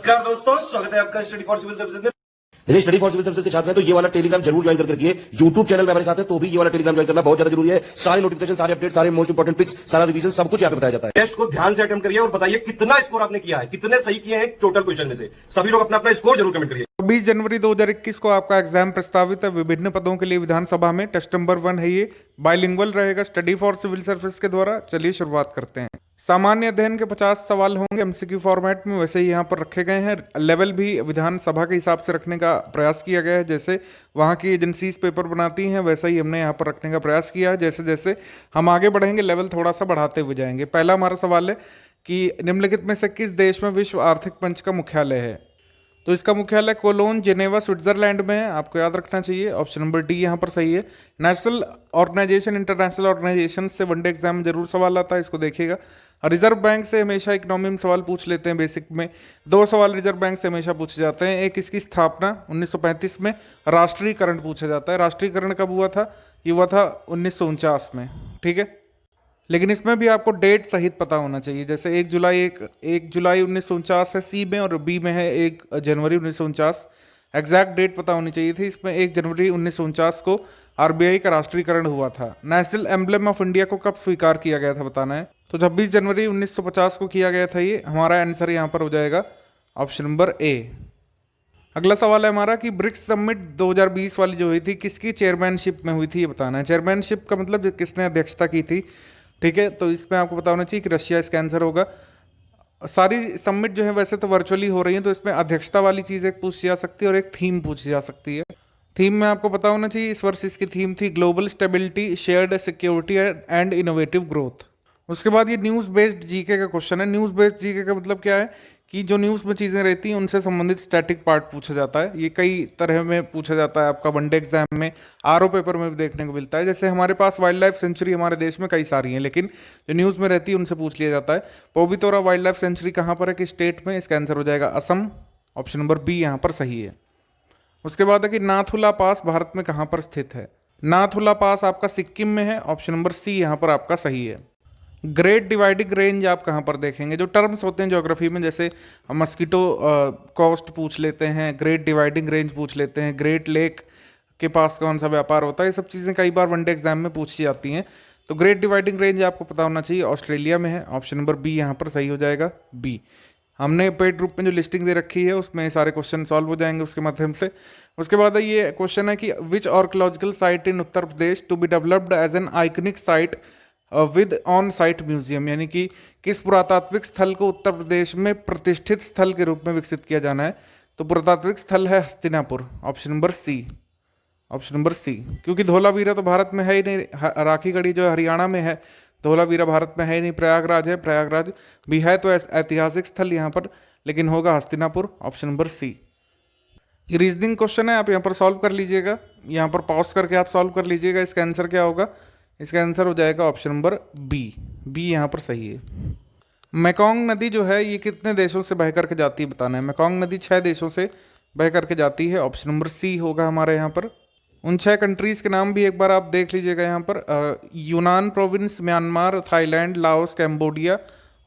नमस्कार दोस्तों, स्वागत है आपका स्टडी फॉर सिविल सर्विसेज में। यदि स्टडी फॉर सिविल सर्विसेज के छात्र हैं तो ये वाला टेलीग्राम जरूर ज्वाइन करके रखिए। यूट्यूब चैनल में हमारे साथ है तो भी ये वाला टेलीग्राम ज्वाइन करना बहुत ज्यादा जरूरी है। सारे नोटिफिकेशन, सारे अपडेट, सारे मोस्ट इंपोर्टेंट पिक्स, सारा रिवीजन सब कुछ यहाँ पे बताया जाता है। टेस्ट को ध्यान से अटेम्प्ट करिए और बताइए कितना स्कोर आपने किया है, कितने सही किए हैं टोटल क्वेश्चन में से। सभी लोग अपना अपना स्कोर जरूर कमेंट करिए। 20 जनवरी 2021 को आपका एग्जाम प्रस्तावित है विभिन्न पदों के लिए विधानसभा में। टेस्ट नंबर 1 है ये, बाइलिंगुअल रहेगा स्टडी फॉर सिविल सर्विस के द्वारा। चलिए शुरुआत करते हैं। सामान्य अध्ययन के 50 सवाल होंगे एमसीक्यू फॉर्मेट में, वैसे ही यहाँ पर रखे गए हैं। लेवल भी विधानसभा के हिसाब से रखने का प्रयास किया गया है, जैसे वहाँ की एजेंसीज पेपर बनाती हैं वैसा ही हमने यहाँ पर रखने का प्रयास किया है। जैसे जैसे हम आगे बढ़ेंगे लेवल थोड़ा सा बढ़ाते हुए जाएंगे। पहला हमारा सवाल है कि निम्नलिखित में से किस देश में विश्व आर्थिक मंच का मुख्यालय है? तो इसका मुख्यालय कोलोन, जेनेवा, स्विट्जरलैंड में है, आपको याद रखना चाहिए। ऑप्शन नंबर डी यहाँ पर सही है। नेशनल ऑर्गेनाइजेशन, इंटरनेशनल ऑर्गेनाइजेशन से वनडे एग्जाम में जरूर सवाल आता है, इसको देखिएगा। रिजर्व बैंक से हमेशा इकोनॉमी में सवाल पूछ लेते हैं बेसिक में। 2 सवाल रिजर्व बैंक से हमेशा पूछे जाते हैं। एक, इसकी स्थापना 1935 में। राष्ट्रीयकरण पूछा जाता है। राष्ट्रीयकरण कब हुआ था? ये हुआ था 1949 में, ठीक है। लेकिन इसमें भी आपको डेट सहित पता होना चाहिए। जैसे 1 जुलाई 1949 है सी में, और बी में है 1 जनवरी 1949। एग्जैक्ट डेट पता होनी चाहिए थी। इसमें 1 जनवरी 1949 को आरबीआई का राष्ट्रीयकरण हुआ था। नेशनल एम्बलम ऑफ इंडिया को कब स्वीकार किया गया था बताना है। तो 26 जनवरी 1950 को किया गया था ये। हमारा आंसर यहाँ पर हो जाएगा ऑप्शन नंबर ए। अगला सवाल है हमारा कि ब्रिक्स समिट 2020 वाली जो हुई थी किसकी चेयरमैनशिप में हुई थी, ये बताना है। चेयरमैनशिप का मतलब किसने अध्यक्षता की थी, ठीक है। तो इसमें आपको पता होना चाहिए कि रशिया इसका आंसर होगा। सारी समिट जो है वैसे तो वर्चुअली हो रही है, तो इसमें अध्यक्षता वाली चीज़ एक पूछी जा सकती है और एक थीम पूछी जा सकती है। थीम में आपको पता होना चाहिए इस वर्ष इसकी थीम थी global stability, shared security and innovative growth. उसके बाद ये न्यूज़ बेस्ड जीके का क्वेश्चन है। न्यूज़ बेस्ड जीके का मतलब क्या है कि जो न्यूज़ में चीज़ें रहती हैं उनसे संबंधित स्टैटिक पार्ट पूछा जाता है। ये कई तरह में पूछा जाता है आपका वनडे एग्जाम में, आरओ पेपर में भी देखने को मिलता है। जैसे हमारे पास वाइल्ड लाइफ सेंचुरी हमारे देश में कई सारी हैं, लेकिन जो न्यूज़ में रहती है उनसे पूछ लिया जाता है। पौबितोरा वाइल्ड लाइफ सेंचुरी कहाँ पर है, किस स्टेट में? इसका आंसर हो जाएगा असम। ऑप्शन नंबर बी यहाँ पर सही है। उसके बाद है कि नाथुला पास भारत में कहाँ पर स्थित है? नाथुला पास आपका सिक्किम में है। ऑप्शन नंबर सी यहाँ पर आपका सही है। ग्रेट डिवाइडिंग रेंज आप कहाँ पर देखेंगे? जो टर्म्स होते हैं ज्योग्राफी में, जैसे मस्कीटो कोस्ट पूछ लेते हैं, ग्रेट डिवाइडिंग रेंज पूछ लेते हैं, ग्रेट लेक के पास कौन सा व्यापार होता है, ये सब चीज़ें कई बार वनडे एग्जाम में पूछी जाती हैं। तो ग्रेट डिवाइडिंग रेंज आपको पता होना चाहिए, ऑस्ट्रेलिया में है। ऑप्शन नंबर बी यहाँ पर सही हो जाएगा, बी। हमने पेड ग्रुप में जो लिस्टिंग दे रखी है उसमें सारे क्वेश्चन सॉल्व हो जाएंगे उसके माध्यम से। उसके बाद ये क्वेश्चन है कि which archaeological site in Uttar Pradesh to be developed as an iconic site with on site museum, यानी कि किस पुरातात्विक स्थल को उत्तर प्रदेश में प्रतिष्ठित स्थल के रूप में विकसित किया जाना है? तो पुरातात्विक स्थल है Hastinapur. Option number C. Option number C, क्योंकि धौलावीरा तो भारत में है ही नहीं, राखीगढ़ी जो हरियाणा में है, धौलावीरा भारत में है ही नहीं। प्रयागराज है, प्रयागराज भी है तो ऐतिहासिक स्थल यहाँ पर, लेकिन होगा हस्तिनापुर। ऑप्शन नंबर सी। ये रीजनिंग क्वेश्चन है, आप यहाँ पर सॉल्व कर लीजिएगा, यहाँ पर पॉज करके आप सॉल्व कर लीजिएगा। इसका आंसर क्या होगा? इसका आंसर हो जाएगा ऑप्शन नंबर बी। बी यहाँ पर सही है। मेकोंग नदी जो है ये कितने देशों से बह करके जाती है बताना है। मेकोंग नदी 6 देशों से बह करके जाती है। ऑप्शन नंबर सी होगा हमारे यहाँ पर। उन 6 कंट्रीज़ के नाम भी एक बार आप देख लीजिएगा यहाँ पर। यूनान province, Myanmar, Thailand, Laos, Cambodia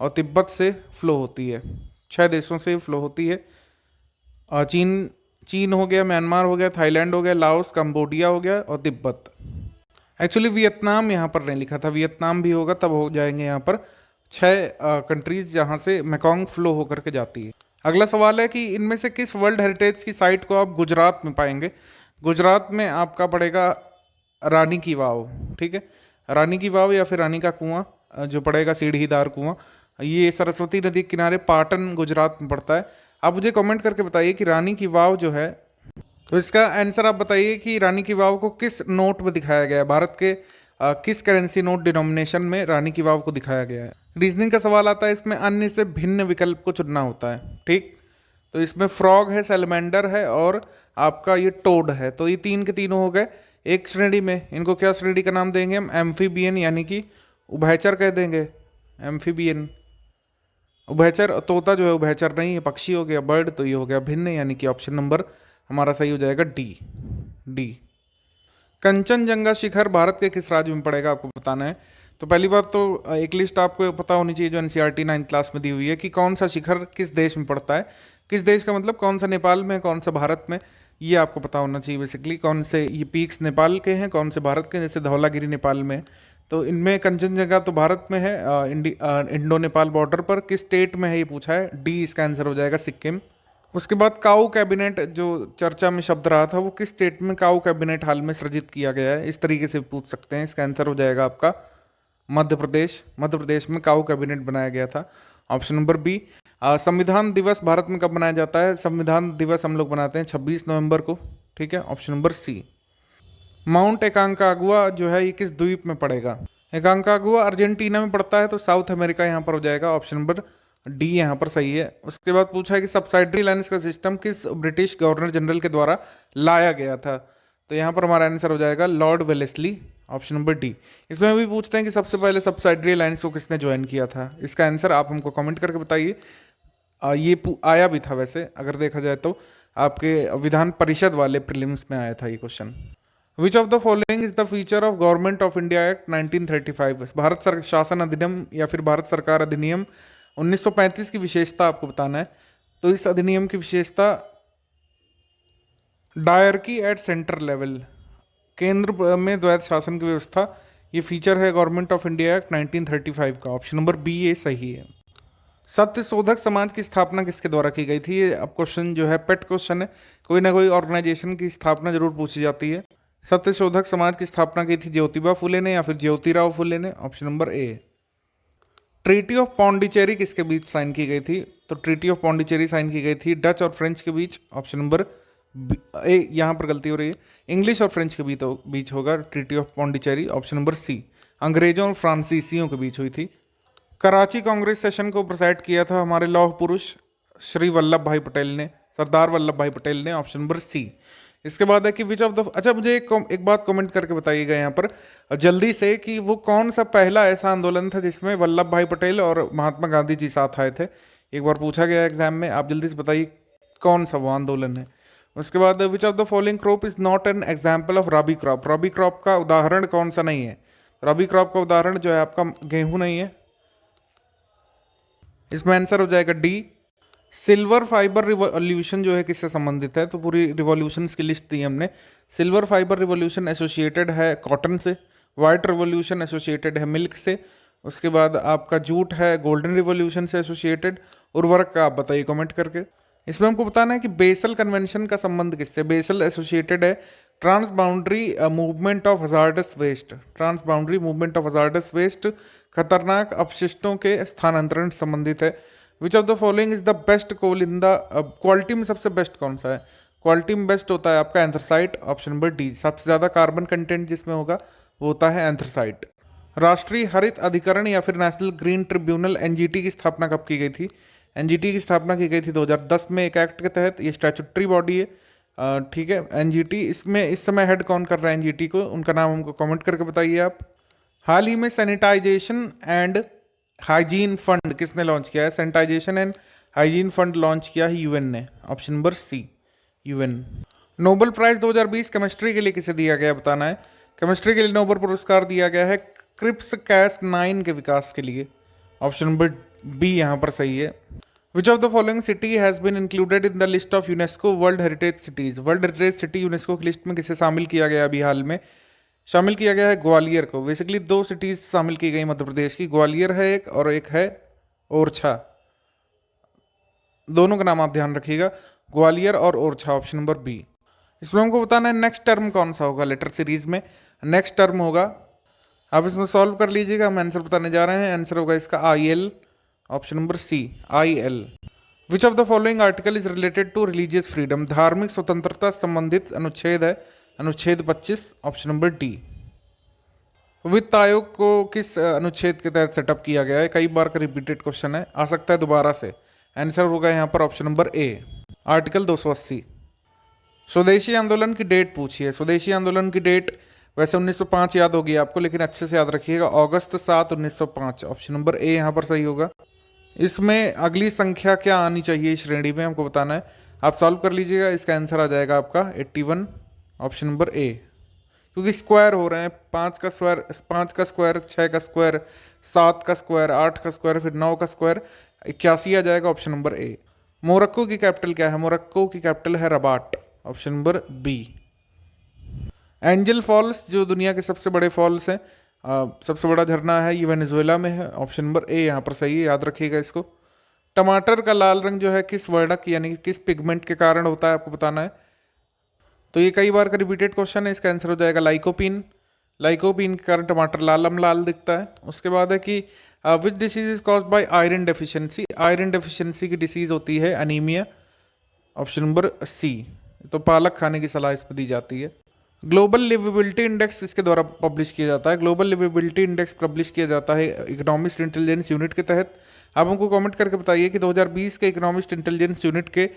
और तिब्बत से फ्लो होती है। 6 देशों से फ्लो होती है। चीन हो गया, म्यांमार हो गया, थाईलैंड हो गया, लाओस, कंबोडिया हो गया और तिब्बत। एक्चुअली वियतनाम यहाँ पर नहीं लिखा था, वियतनाम भी होगा तब हो जाएंगे यहाँ पर 6 कंट्रीज जहाँ से मेकोंग फ्लो होकर के जाती है। अगला सवाल है कि इनमें से किस वर्ल्ड हेरिटेज की साइट को आप गुजरात में पाएंगे? गुजरात में आपका पड़ेगा रानी की वाव, ठीक है। रानी की वाव या फिर रानी का कुआं जो पड़ेगा, सीढ़ीदार कुआं, ये सरस्वती नदी के किनारे पाटन गुजरात में पड़ता है। आप मुझे कमेंट करके बताइए कि रानी की वाव जो है, तो इसका आंसर आप बताइए कि रानी की वाव को किस नोट में दिखाया गया है, भारत के किस करेंसी नोट डिनोमिनेशन में रानी की वाव को दिखाया गया है। रीजनिंग का सवाल आता है, इसमें अन्य से भिन्न विकल्प को चुनना होता है, ठीक। तो इसमें फ्रॉग है, सैलमेंडर है और आपका ये टोड है। तो ये 3 के तीनों हो गए एक श्रेणी में। इनको क्या श्रेणी का नाम देंगे हम? एम्फीबियन, यानी कि उभयचर कह देंगे। एम्फीबियन, उभयचर। तोता जो है उभयचर नहीं है, पक्षी हो गया, बर्ड। तो ये हो गया भिन्न, यानी कि ऑप्शन नंबर हमारा सही हो जाएगा डी। कंचनजंगा शिखर भारत के किस राज्य में पड़ेगा आपको बताना है। तो पहली बात तो एक लिस्ट आपको पता होनी चाहिए जो एनसीईआरटी 9th क्लास में दी हुई है कि कौन सा शिखर किस देश में पड़ता है। किस देश का मतलब कौन सा नेपाल में, कौन सा भारत में, ये आपको पता होना चाहिए बेसिकली। कौन से ये पीक्स नेपाल के हैं, कौन से भारत के, जैसे धौलागिरी नेपाल में है। तो इनमें कंचनजंगा तो भारत में है, इंडो नेपाल बॉर्डर पर। किस स्टेट में है ये पूछा है, डी इसका आंसर हो जाएगा, सिक्किम। उसके बाद काऊ कैबिनेट जो चर्चा में शब्द रहा था, वो किस स्टेट में काऊ कैबिनेट हाल में सृजित किया गया है, इस तरीके से पूछ सकते हैं। इसका आंसर हो जाएगा आपका मध्य प्रदेश। मध्य प्रदेश में काऊ कैबिनेट बनाया गया था, ऑप्शन नंबर बी। संविधान दिवस भारत में कब मनाया जाता है? संविधान दिवस हम लोग मनाते हैं 26 नवंबर को, ठीक है, option number C. Mount Aconcagua जो है ये किस द्वीप में पड़ेगा? एकांकागुआ अर्जेंटीना में पड़ता है, तो साउथ अमेरिका यहाँ पर हो जाएगा, ऑप्शन नंबर डी यहाँ पर सही है। उसके बाद पूछा है कि सब्सिडरी लाइन्स का सिस्टम किस ब्रिटिश गवर्नर जनरल के द्वारा लाया गया था? तो यहाँ पर हमारा आंसर हो जाएगा Lord Wellesley, option number D. इसमें भी पूछते हैं कि सबसे पहले सब्सिडरी लाइन्स को किसने ज्वाइन किया था? इसका आंसर आप हमको कमेंट करके बताइए। ये आया भी था वैसे, अगर देखा जाए तो आपके विधान परिषद वाले प्रीलिम्स में आया था ये question. Which of the following is the feature of government of India act 1935? Bharat शासन अधिनियम या फिर भारत सरकार अधिनियम 1935 की विशेषता आपको बताना है। तो इस अधिनियम की विशेषता डायरकी एट सेंटर लेवल, केंद्र में द्वैत शासन की व्यवस्था, ये फीचर है गवर्नमेंट ऑफ इंडिया एक्ट 1935 का, ऑप्शन नंबर बी ये सही है। सत्य शोधक समाज की स्थापना किसके द्वारा की गई थी? ये अब क्वेश्चन जो है पेट क्वेश्चन है, कोई ना कोई ऑर्गेनाइजेशन की स्थापना जरूर पूछी जाती है। सत्य शोधक समाज की स्थापना की थी ज्योतिबा फुले ने या फिर ज्योतिराव फुले ने, option number A. Treaty of Pondicherry किसके बीच साइन की गई थी? तो ट्रीटी ऑफ पौंडीचेरी साइन की गई थी डच और फ्रेंच के बीच, ऑप्शन नंबर ए। यहाँ पर गलती हो रही है, इंग्लिश और फ्रेंच के बीच होगा treaty of Pondicherry, option number C. अंग्रेजों और फ्रांसीसियों के बीच हुई थी। कराची कांग्रेस सेशन को प्रेसाइड किया था हमारे लौह पुरुष श्री वल्लभ भाई पटेल ने, सरदार वल्लभ भाई पटेल ने, ऑप्शन नंबर सी। इसके बाद है कि विच ऑफ द, अच्छा मुझे एक बात कमेंट करके बताइएगा यहाँ पर जल्दी से कि वो कौन सा पहला ऐसा आंदोलन था जिसमें वल्लभ भाई पटेल और महात्मा गांधी जी साथ आए थे? एक बार पूछा गया एग्जाम में, आप जल्दी से बताइए कौन सा वो आंदोलन है। उसके बाद विच of the following crop is not an example of rabi crop? Rabi crop का उदाहरण कौन सा नहीं है? रबी क्रॉप का उदाहरण जो है आपका गेहूं नहीं है, इसमें आंसर हो जाएगा डी। सिल्वर फाइबर रिवॉल्यूशन जो है किससे संबंधित है? तो पूरी रिवॉल्यूशंस की लिस्ट दी हमने। सिल्वर फाइबर रिवॉल्यूशन एसोसिएटेड है कॉटन से, वाइट रिवॉल्यूशन एसोसिएटेड है मिल्क से, उसके बाद आपका जूट है गोल्डन रिवॉल्यूशन से एसोसिएटेड। उर्वरक का आप बताइए कमेंट करके। इसमें हमको बताना है कि बेसल कन्वेंशन का संबंध किससे? बेसल एसोसिएटेड है transboundary movement of hazardous waste, transboundary movement of hazardous waste, खतरनाक अपशिष्टों के स्थानांतरण संबंधित है। Which of the following is the best coal in the, quality में सबसे बेस्ट कौन सा है? क्वालिटी में बेस्ट होता है आपका एंथ्रासाइट, ऑप्शन नंबर डी। सबसे ज्यादा कार्बन कंटेंट जिसमें होगा वो होता है एंथ्रासाइट। राष्ट्रीय हरित अधिकरण या फिर नेशनल ग्रीन ट्रिब्यूनल एनजीटी की स्थापना कब की गई थी? एनजीटी की स्थापना की गई थी 2010 में एक एक्ट के तहत। ये स्टैट्यूटरी बॉडी है, ठीक है एनजीटी। इसमें इस समय हेड कौन कर रहा है एनजीटी को? उनका नाम हमको कमेंट करके बताइए आप। हाल ही में सैनिटाइजेशन एंड हाइजीन फंड किसने लॉन्च किया है? Sanitization and hygiene fund launch किया है यूएन ने, option number C UN. Nobel prize 2020 chemistry के लिए किसे दिया गया बताना है। केमिस्ट्री के लिए नोबेल पुरस्कार दिया गया है क्रिप्स कैस 9 के विकास के लिए, ऑप्शन नंबर बी यहाँ पर सही है। Which of the following city has been included in the list of UNESCO world heritage cities? World heritage city UNESCO की लिस्ट में किसे शामिल किया गया अभी हाल में? शामिल किया गया है ग्वालियर को। बेसिकली 2 सिटीज शामिल की गई मध्य प्रदेश की, ग्वालियर है एक और एक है ओरछा। दोनों का नाम आप ध्यान रखिएगा, ग्वालियर और ओरछा, ऑप्शन नंबर बी। इसमें हमको बताना है नेक्स्ट टर्म कौन सा होगा लेटर सीरीज में। नेक्स्ट टर्म होगा, आप इसमें सॉल्व कर लीजिएगा, हम आंसर बताने जा रहे हैं। आंसर होगा इसका IL, option number C IL। Which of the following article is related to religious freedom? धार्मिक स्वतंत्रता संबंधित अनुच्छेद है अनुच्छेद 25, ऑप्शन नंबर डी। वित्त आयोग को किस अनुच्छेद के तहत सेटअप किया गया है? कई बार का रिपीटेड क्वेश्चन है, आ सकता है दोबारा से। आंसर होगा यहाँ पर ऑप्शन नंबर ए, आर्टिकल 280। स्वदेशी आंदोलन की डेट पूछिए। स्वदेशी आंदोलन की डेट वैसे 1905 याद होगी आपको, लेकिन अच्छे से याद रखिएगा, अगस्त 7, 1905, ऑप्शन नंबर ए यहाँ पर सही होगा। इसमें अगली संख्या क्या आनी चाहिए इस श्रेणी में हमको बताना है, आप सॉल्व कर लीजिएगा। इसका आंसर आ जाएगा आपका 81, ऑप्शन नंबर ए, क्योंकि स्क्वायर हो रहे हैं। 5 का स्क्वायर 6 का स्क्वायर 7 का स्क्वायर 8 का स्क्वायर फिर 9 का स्क्वायर 81 आ जाएगा, ऑप्शन नंबर ए। मोरक्को की कैपिटल क्या है? मोरक्को की कैपिटल है Rabat, option number B. Angel Falls जो दुनिया के सबसे बड़े फॉल्स हैं, सबसे बड़ा झरना है, ये वेनेजुएला में है, ऑप्शन नंबर ए यहाँ पर सही है, याद रखिएगा इसको। टमाटर का लाल रंग जो है किस वर्णक यानी कि किस पिगमेंट के कारण होता है, आपको बताना है। तो ये कई बार का रिपीटेड क्वेश्चन है, इसका आंसर हो जाएगा लाइकोपीन। लाइकोपीन के कारण टमाटर लालम लाल दिखता है। उसके बाद है कि which disease is caused by iron deficiency. Iron deficiency की डिसीज होती है अनीमिया, ऑप्शन नंबर सी। तो पालक खाने की सलाह इस पर दी जाती है। ग्लोबल लिवेबिलिटी इंडेक्स इसके द्वारा पब्लिश किया जाता है। ग्लोबल लिवेबिलिटी इंडेक्स पब्लिश किया जाता है इकोनॉमिस्ट इंटेलिजेंस यूनिट के तहत। आप हमको कमेंट करके बताइए कि 2020 के इकोनॉमिस्ट इंटेलिजेंस यूनिट के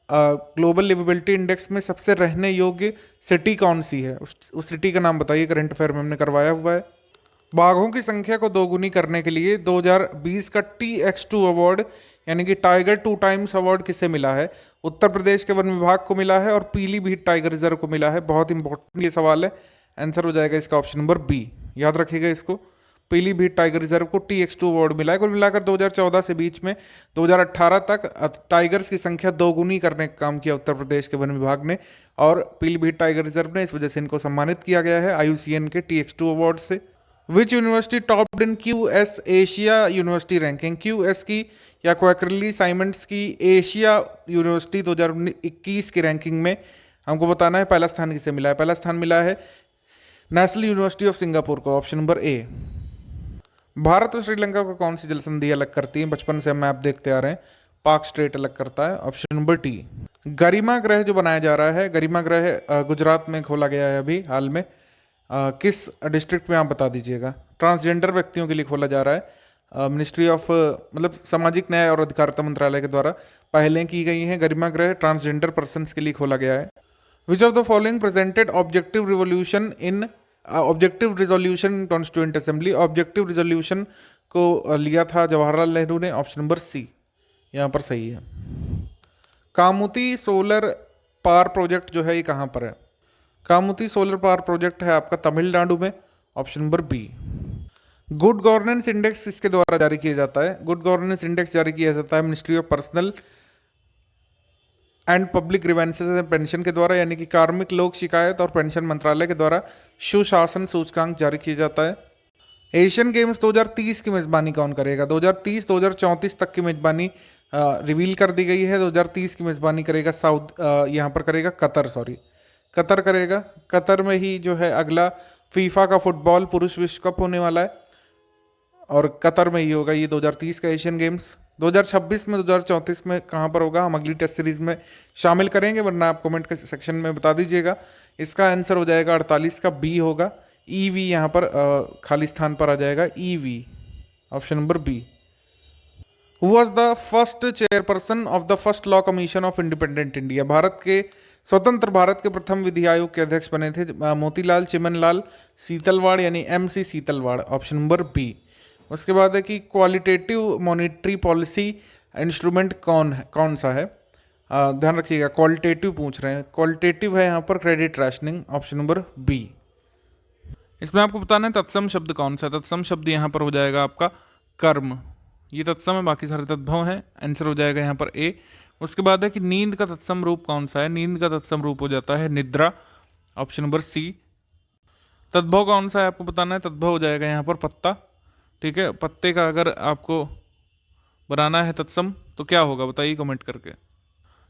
ग्लोबल लिवेबिलिटी इंडेक्स में सबसे रहने योग्य सिटी कौन सी है, उस सिटी का नाम बताइए। करंट अफेयर में हमने करवाया हुआ है। बाघों की संख्या को दोगुनी करने के लिए 2020 का TX2 अवार्ड यानी कि टाइगर 2 टाइम्स अवार्ड किसे मिला है? उत्तर प्रदेश के वन विभाग को मिला है और पीलीभीत टाइगर रिजर्व को मिला है। बहुत इंपॉर्टेंट ये सवाल है, आंसर हो जाएगा इसका ऑप्शन नंबर बी, याद रखिएगा इसको। पीलीभीत टाइगर रिजर्व को TX2 अवार्ड मिला है। कुल मिलाकर 2014 से बीच में 2018 तक टाइगर्स की संख्या दोगुनी करने का काम किया उत्तर प्रदेश के वन विभाग ने और पीलीभीत टाइगर रिजर्व ने, इस वजह से इनको सम्मानित किया गया है IUCN के TX2 अवार्ड से। Which university topped in QS Asia university ranking. QS की या क्वैकरली साइमंड्स की एशिया यूनिवर्सिटी 2021 की रैंकिंग में हमको बताना है पहला स्थान किसे मिला है। पहला स्थान मिला है नेशनल यूनिवर्सिटी ऑफ सिंगापुर को, ऑप्शन नंबर ए। भारत और श्रीलंका को कौन सी जल संधि अलग करती है? बचपन से हम मैप देखते आ रहे हैं, पाक स्ट्रेट अलग करता है, ऑप्शन नंबर टी। गरिमा ग्रह जो बनाया जा रहा है, गरिमा ग्रह गुजरात में खोला गया है अभी हाल में, किस डिस्ट्रिक्ट में आप बता दीजिएगा। ट्रांसजेंडर व्यक्तियों के लिए खोला जा रहा है, मिनिस्ट्री ऑफ मतलब सामाजिक न्याय और अधिकारिता मंत्रालय के द्वारा पहलें की गई हैं। गरिमा ग्रह ट्रांसजेंडर पर्सन्स के लिए खोला गया है। Which of the following presented objective resolution constituent assembly. Objective resolution को लिया था जवाहरलाल नेहरू ने, ऑप्शन नंबर सी यहाँ पर सही है। कामुती सोलर पावर प्रोजेक्ट जो है ये कहाँ पर है? कामुती सोलर पावर प्रोजेक्ट है आपका तमिलनाडु में, option number B. Good governance index इसके द्वारा जारी किया जाता है। गुड गवर्नेंस इंडेक्स जारी किया जाता है ministry of personal and public grievances and pension के द्वारा, यानी कि कार्मिक लोक शिकायत और पेंशन मंत्रालय के द्वारा सुशासन सूचकांक जारी किया जाता है। एशियन गेम्स 2030 की मेजबानी कौन करेगा? 2030-2034 तक की मेजबानी रिवील कर दी गई है। 2030 की मेजबानी करेगा यहाँ पर करेगा कतर करेगा। कतर में ही जो है अगला फीफा का फुटबॉल पुरुष विश्व कप होने वाला है और कतर में ही होगा ये 2030 का एशियन गेम्स। 2026 में 2034 में कहाँ पर होगा, हम अगली टेस्ट सीरीज में शामिल करेंगे, वरना आप कमेंट के सेक्शन में बता दीजिएगा। इसका आंसर हो जाएगा 48 का बी होगा। EV यहाँ पर खाली स्थान पर आ जाएगा, EV, option number B. Who was the first chairperson of the first law commission of independent India. Bharat के स्वतंत्र भारत के प्रथम विधि आयोग के अध्यक्ष बने थे मोतीलाल चिमनलाल सीतलवाड़ यानी MC Setalvad, option number B. उसके बाद है कि क्वालिटेटिव मॉनिटरी पॉलिसी इंस्ट्रूमेंट कौन सा है? ध्यान रखिएगा क्वालिटेटिव पूछ रहे हैं, क्वालिटेटिव है यहाँ पर credit rationing, option number B. इसमें आपको बताना है तत्सम शब्द कौन सा है। तत्सम शब्द यहाँ पर हो जाएगा आपका कर्म, ये तत्सम है, बाकी सारे तद्भव हैं, आंसर हो जाएगा यहाँ पर ए। उसके बाद है कि नींद का तत्सम रूप कौन सा है? नींद का तत्सम रूप हो जाता है निद्रा, ऑप्शन नंबर सी। तद्भव कौन सा है आपको बताना है, तद्भव हो जाएगा यहाँ पर पत्ता, ठीक है। पत्ते का अगर आपको बनाना है तत्सम तो क्या होगा बताइए कमेंट करके।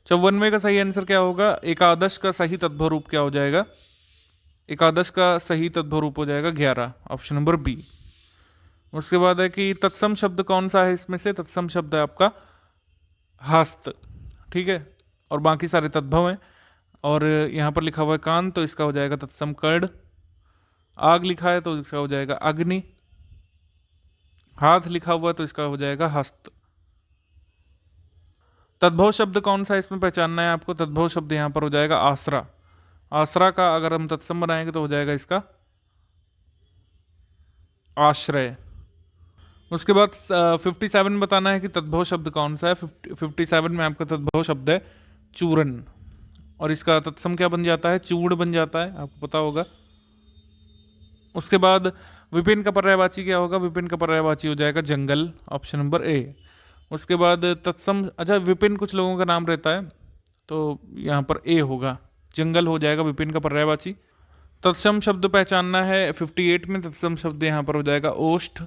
54वें का सही आंसर क्या होगा? एकादश का सही तद्भव रूप क्या हो जाएगा? एकादश का सही तद्भव रूप हो जाएगा 11, ऑप्शन नंबर बी। उसके बाद है कि तत्सम शब्द कौन सा है इसमें से? तत्सम शब्द है आपका हस्त, ठीक है, और बाकी सारे तद्भव हैं। और यहाँ पर लिखा हुआ है कान, तो इसका हो जाएगा तत्सम कर्ण। आग लिखा है तो इसका हो जाएगा अग्नि। हाथ लिखा हुआ है तो इसका हो जाएगा हस्त। तद्भव शब्द कौन सा इसमें पहचानना है आपको? तद्भव शब्द यहाँ पर हो जाएगा आसरा। आसरा का अगर हम तत्सम बनाएंगे तो हो जाएगा इसका आश्रय। उसके बाद 57 बताना है कि तद्भव शब्द कौन सा है। 57 में आपका तद्भव शब्द है चूरन, और इसका तत्सम क्या बन जाता है? चूड़ बन जाता है, आपको पता होगा। उसके बाद विपिन का पर्यायवाची क्या होगा? विपिन का पर्यायवाची हो जाएगा जंगल, ऑप्शन नंबर ए। उसके बाद तत्सम, अच्छा विपिन कुछ लोगों का नाम रहता है तो यहाँ पर ए होगा, जंगल हो जाएगा विपिन का पर्यायवाची। तत्सम शब्द पहचानना है 58 में, तत्सम शब्द यहाँ पर हो जाएगा ओष्ठ।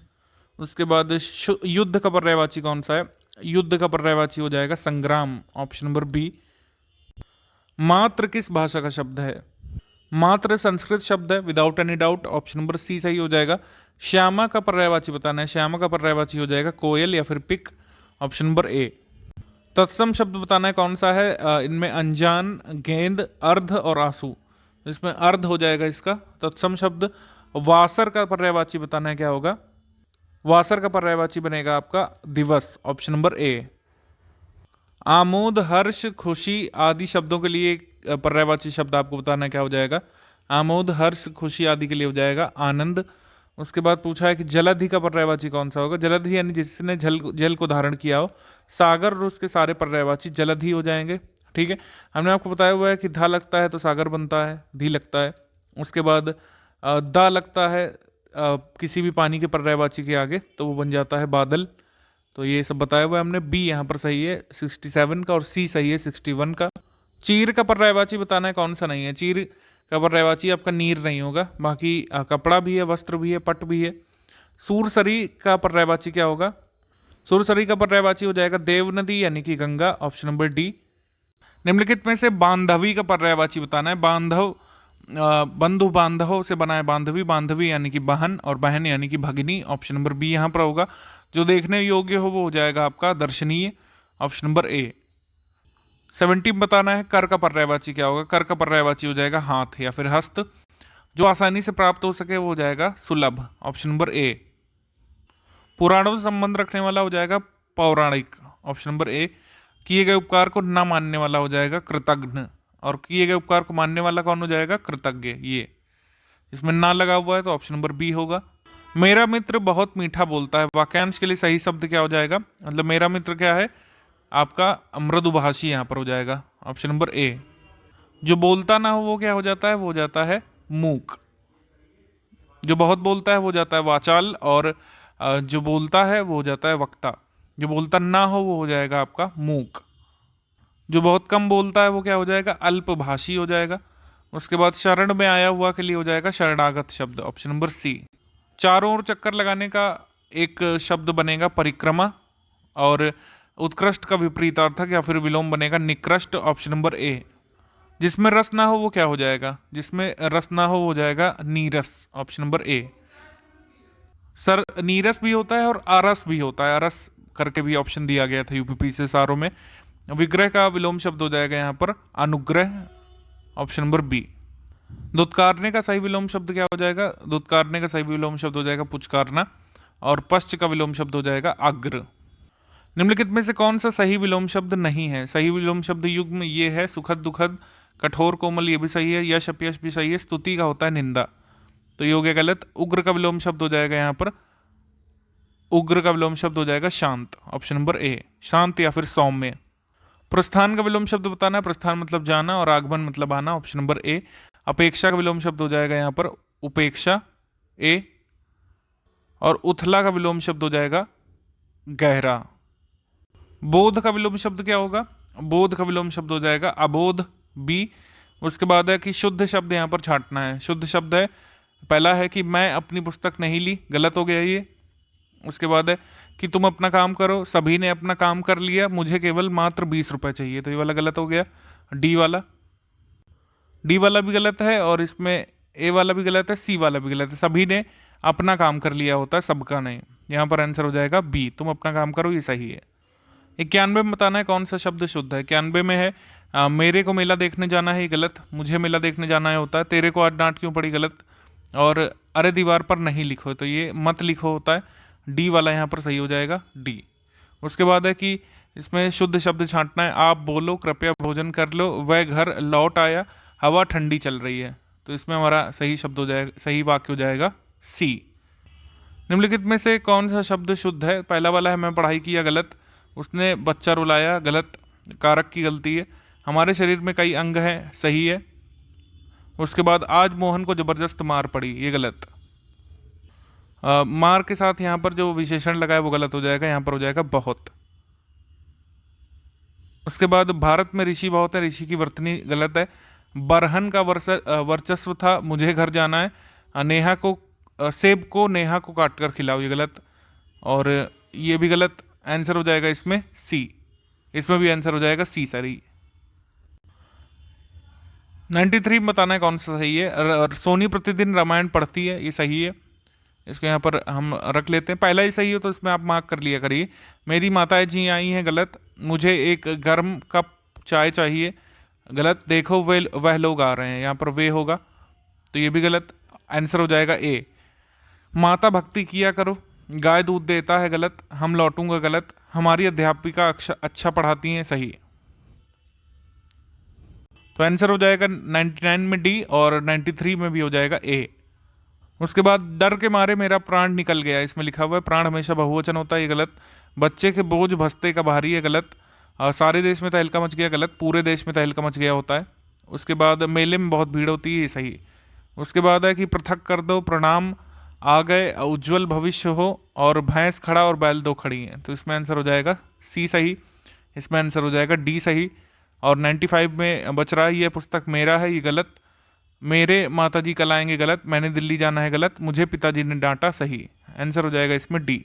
उसके बाद युद्ध का पर्यायवाची कौन सा है? युद्ध का पर्यायवाची हो जाएगा संग्राम, ऑप्शन नंबर बी। मात्र किस भाषा का शब्द है? मात्र संस्कृत शब्द है, without any doubt, option number C सही हो जाएगा। श्यामा का पर्यायवाची बताना है, श्यामा का पर्यायवाची हो जाएगा कोयल या फिर पिक, ऑप्शन नंबर ए। तत्सम शब्द बताना है कौन सा है? इनमें अनजान, गेंद, अर्ध और आंसू, इसमें अर्ध हो जाएगा इसका तत्सम शब्द। वासर का पर्यायवाची बताना है, क्या होगा? वासर का पर्यायवाची बनेगा आपका दिवस, ऑप्शन नंबर ए। आमोद, हर्ष, खुशी आदि शब्दों के लिए पर्यायवाची शब्द आपको बताना है, क्या हो जाएगा? आमोद, हर्ष, खुशी आदि के लिए हो जाएगा आनंद। उसके बाद पूछा है कि जलधि का पर्यायवाची कौन सा होगा? जलधि यानी जिसने जल को धारण किया हो। सागर और उसके सारे पर्यायवाची जलधि हो जाएंगे, ठीक है। हमने आपको बताया हुआ है कि धा लगता है तो सागर बनता है, धी लगता है। उसके बाद दा लगता है किसी भी पानी के पर्यायवाची के आगे तो वो बन जाता है बादल। तो ये सब बताया हुआ है हमने। बी यहाँ पर सही है 67 का, और सी सही है 61 का। चीर का पर्यायवाची बताना है कौन सा नहीं है? चीर का पर्यायवाची आपका नीर नहीं होगा, बाकी कपड़ा भी है, वस्त्र भी है, पट भी है। सूरसरी का पर्यायवाची क्या होगा? सूरसरी का पर्यायवाची हो जाएगा देव नदी यानी कि गंगा, ऑप्शन नंबर डी। निम्नलिखित में से बांधवी का पर्यायवाची बताना है। बांधव, बंधु बांधव से बना है बांधवी, बांधवी यानी कि बहन और बहन यानी कि भगिनी, ऑप्शन नंबर बी यहाँ पर होगा। जो देखने योग्य हो वो हो जाएगा आपका दर्शनीय, ऑप्शन नंबर ए। 70 बताना है कर का पर्यायवाची क्या होगा? कर का पर्यायवाची हो जाएगा हाथ या फिर हस्त। जो आसानी से प्राप्त हो सके वो हो जाएगा सुलभ, ऑप्शन नंबर ए। पुराणों से संबंध रखने वाला हो जाएगा पौराणिक, ऑप्शन नंबर ए। किए गए उपकार को न मानने वाला हो जाएगा कृतघ्न, और किए गए उपकार को मानने वाला कौन हो जाएगा? कृतज्ञ। ये इसमें ना लगा हुआ है तो ऑप्शन नंबर बी होगा। मेरा मित्र बहुत मीठा बोलता है, वाक्यांश के लिए सही शब्द क्या हो जाएगा? मतलब मेरा मित्र क्या है आपका? मृदुभाषी यहाँ पर हो जाएगा, ऑप्शन नंबर ए। जो बोलता ना हो वो क्या हो जाता है? वो हो जाता है मूक। जो बहुत बोलता है वो जाता है वाचाल, और जो बोलता है वो हो जाता है वक्ता। जो बोलता ना हो वो हो जाएगा आपका मूक। जो बहुत कम बोलता है वो क्या हो जाएगा? अल्पभाषी हो जाएगा। उसके बाद शरण में आया हुआ के लिए हो जाएगा शरणागत शब्द, ऑप्शन नंबर सी। चारों ओर चक्कर लगाने का एक शब्द बनेगा परिक्रमा, और उत्कृष्ट का विपरीतार्थक या फिर विलोम बनेगा निकृष्ट, ऑप्शन नंबर ए। जिसमें रस ना हो वो क्या हो जाएगा? जिसमें रस ना हो वो जाएगा नीरस, ऑप्शन नंबर ए। सर नीरस भी होता है और आरस भी होता है, आरस करके भी ऑप्शन दिया गया था यूपीपीसी सारों में। विग्रह का विलोम शब्द हो जाएगा यहाँ पर अनुग्रह, ऑप्शन नंबर बी। दुत्कारने का सही विलोम शब्द क्या हो जाएगा? दुत्कारने का सही विलोम शब्द हो जाएगा पुचकारना, और पश्च का विलोम शब्द हो जाएगा अग्र। निम्नलिखित में से कौन सा सही विलोम शब्द नहीं है? सही विलोम शब्द युग्म ये है सुखद, दुखद, कठोर, कोमल, ये भी सही है। यश, अपयश भी सही है। स्तुति का होता है निंदा, तो ये हो गया गलत। उग्र का विलोम शब्द हो जाएगा यहाँ पर, उग्र का विलोम शब्द हो जाएगा शांत, ऑप्शन नंबर ए। शांत या फिर सौम्य। प्रस्थान का विलोम शब्द बताना है। प्रस्थान मतलब जाना और आगमन मतलब आना, ऑप्शन नंबर ए। अपेक्षा का विलोम शब्द हो जाएगा यहाँ पर उपेक्षा, ए। और उथला का विलोम शब्द हो जाएगा गहरा। बोध का विलोम शब्द क्या होगा? बोध का विलोम शब्द हो जाएगा अबोध, बी। उसके बाद है कि शुद्ध शब्द यहाँ पर छांटना है। शुद्ध शब्द है, पहला है कि मैं अपनी पुस्तक नहीं ली, गलत हो गया ये। उसके बाद है कि तुम अपना काम करो, सभी ने अपना काम कर लिया, मुझे केवल मात्र 20 रुपए चाहिए, तो ये वाला गलत हो गया। डी वाला भी गलत है, और इसमें ए वाला भी गलत है, सी वाला भी गलत है। सभी ने अपना काम कर लिया होता है, सबका नहीं। यहाँ पर आंसर हो जाएगा बी, तुम अपना काम करो, ये सही है। 91 में बताना है कौन सा शब्द शुद्ध है। 91 में है मेरे को मेला देखने जाना है, ये गलत। मुझे मेला देखने जाना है होता है। तेरे को आज डांट क्यों पड़ी, गलत। और अरे दीवार पर नहीं लिखो, तो ये मत लिखो होता है। डी वाला यहाँ पर सही हो जाएगा, डी। उसके बाद है कि इसमें शुद्ध शब्द छांटना है। आप बोलो, कृपया भोजन कर लो, वह घर लौट आया, हवा ठंडी चल रही है, तो इसमें हमारा सही शब्द हो जाएगा, सही वाक्य हो जाएगा सी। निम्नलिखित में से कौन सा शब्द शुद्ध है? पहला वाला है मैं पढ़ाई किया, गलत। उसने बच्चा रुलाया, गलत, कारक की गलती है। हमारे शरीर में कई अंग हैं, सही है। उसके बाद आज मोहन को जबरदस्त मार पड़ी, ये गलत। मार के साथ यहाँ पर जो विशेषण लगा है वो गलत हो जाएगा, यहाँ पर हो जाएगा बहुत। उसके बाद भारत में ऋषि बहुत है, ऋषि की वर्तनी गलत है। बरहन का वर्चस्व था, मुझे घर जाना है। नेहा को सेब को नेहा को काट कर खिलाओ, ये गलत। और ये भी गलत। आंसर हो जाएगा इसमें सी। इसमें भी आंसर हो जाएगा सी सही। 93 बताना है कौन सा सही है। सोनी प्रतिदिन रामायण पढ़ती है, ये सही है। इसको यहाँ पर हम रख लेते हैं। पहला ही सही हो तो इसमें आप मार्क कर लिया करिए। मेरी माताएं जी आई हैं, गलत। मुझे एक गर्म कप चाय चाहिए, गलत। देखो वह लोग आ रहे हैं, यहाँ पर वे होगा, तो ये भी गलत। आंसर हो जाएगा ए। माता भक्ति किया करो, गाय दूध देता है, गलत। हम लौटूंगा, गलत। हमारी अध्यापिका अच्छा पढ़ाती हैं, सही। तो आंसर हो जाएगा 99 में डी और 93 में भी हो जाएगा ए। उसके बाद डर के मारे मेरा प्राण निकल गया, इसमें लिखा हुआ है प्राण हमेशा बहुवचन होता है, ये गलत। बच्चे के बोझ भसते का भारी है, गलत। सारे देश में तहलका मच गया, गलत। पूरे देश में तहलका मच गया होता है। उसके बाद मेले में बहुत भीड़ होती है, ये सही। उसके बाद है कि पृथक कर दो, प्रणाम आ गए, उज्जवल भविष्य हो, और भैंस खड़ा और बैल दो खड़ी हैं, तो इसमें आंसर हो जाएगा सी सही। इसमें आंसर हो जाएगा डी सही। और 95 में बच रहा है, ये पुस्तक मेरा है, ये गलत। मेरे माताजी कल आएंगे, गलत। मैंने दिल्ली जाना है, गलत। मुझे पिताजी ने डांटा, सही। आंसर हो जाएगा इसमें डी।